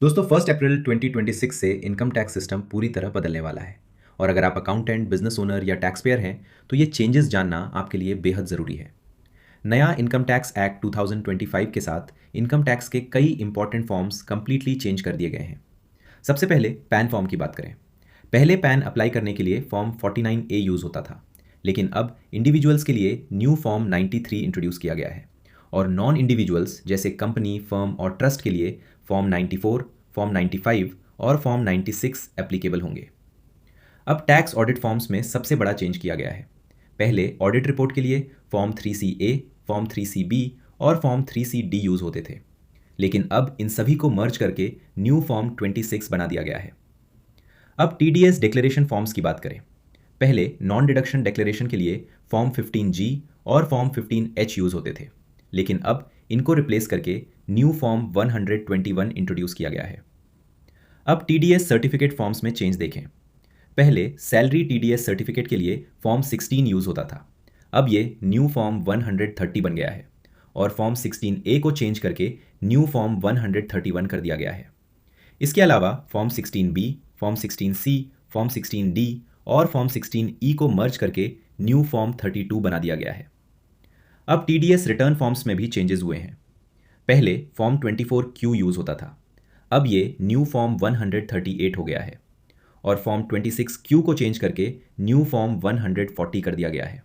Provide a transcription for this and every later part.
दोस्तों 1 अप्रैल 2026 से income tax system पूरी तरह बदलने वाला है। और अगर आप अकाउंटेंट, बिजनेस ओनर या टैक्स पेयर हैं तो ये चेंजेस जानना आपके लिए बेहद ज़रूरी है। नया इनकम टैक्स एक्ट 2025 के साथ इनकम टैक्स के कई इंपॉर्टेंट फॉर्म्स कंप्लीटली चेंज कर दिए गए हैं। सबसे पहले पैन फॉर्म की बात करें। पहले पैन अप्लाई करने के लिए फॉर्म 49A यूज़ होता था, लेकिन अब इंडिविजुअल्स के लिए न्यू फॉर्म 93 इंट्रोड्यूस किया गया है। और नॉन इंडिविजुअल्स जैसे कंपनी, फर्म और ट्रस्ट के लिए फॉर्म 94, फॉर्म 95 और फॉर्म 96 एप्लीकेबल होंगे। अब टैक्स ऑडिट फॉर्म्स में सबसे बड़ा चेंज किया गया है। पहले ऑडिट रिपोर्ट के लिए फॉर्म 3CA, फॉर्म 3CB और फॉर्म 3CD यूज़ होते थे, लेकिन अब इन सभी को मर्ज करके न्यू फॉर्म 26 बना दिया गया है। अब TDS डिक्लेरेशन फॉर्म्स की बात करें। पहले नॉन डिडक्शन डिक्लेरेशन के लिए फॉर्म 15G और फॉर्म 15H यूज़ होते थे, लेकिन अब इनको रिप्लेस करके न्यू फॉर्म 121 इंट्रोड्यूस किया गया है। अब TDS सर्टिफिकेट फॉर्म्स में चेंज देखें। पहले सैलरी TDS सर्टिफिकेट के लिए फॉर्म 16 यूज़ होता था, अब ये न्यू फॉर्म 130 बन गया है। और फॉर्म 16A को चेंज करके न्यू फॉर्म 131 कर दिया गया है। इसके अलावा form 16B, form 16C, form 16D और फॉर्म 16E को मर्ज करके न्यू फॉर्म 32 बना दिया गया है। अब TDS रिटर्न फॉर्म्स में भी चेंजेस हुए हैं। पहले फॉर्म 24Q यूज़ होता था, अब ये न्यू फॉर्म 138 हो गया है। और फॉर्म 26Q को चेंज करके न्यू फॉर्म 140 कर दिया गया है।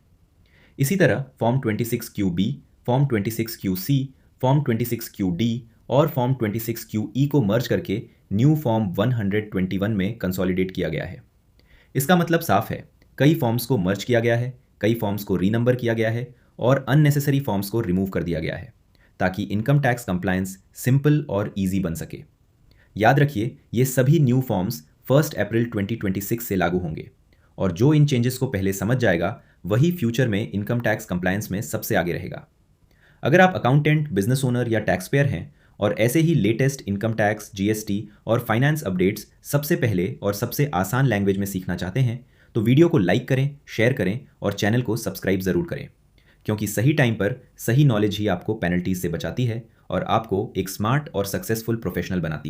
इसी तरह form 26QB, form 26QC, form 26QD और फॉर्म 26QE को मर्ज करके न्यू फॉर्म 121 में कंसोलिडेट किया गया है। इसका मतलब साफ है, कई फॉर्म्स को मर्ज किया गया है, कई फॉर्म्स को रीनंबर किया गया है और अननेसेसरी फॉर्म्स को रिमूव कर दिया गया है, ताकि इनकम टैक्स कंप्लायंस सिंपल और ईजी बन सके। याद रखिए, ये सभी न्यू फॉर्म्स 1 अप्रैल 2026 से लागू होंगे, और जो इन चेंजेस को पहले समझ जाएगा वही फ्यूचर में इनकम टैक्स कंप्लायंस में सबसे आगे रहेगा। अगर आप अकाउंटेंट, बिजनेस ओनर या टैक्स पेयर हैं और ऐसे ही लेटेस्ट इनकम टैक्स, GST और फाइनेंस अपडेट्स सबसे पहले और सबसे आसान लैंग्वेज में सीखना चाहते हैं तो वीडियो को लाइक करें, शेयर करें और चैनल को सब्सक्राइब ज़रूर करें, क्योंकि सही टाइम पर सही नॉलेज ही आपको पेनल्टीज से बचाती है और आपको एक स्मार्ट और सक्सेसफुल प्रोफेशनल बनाती है।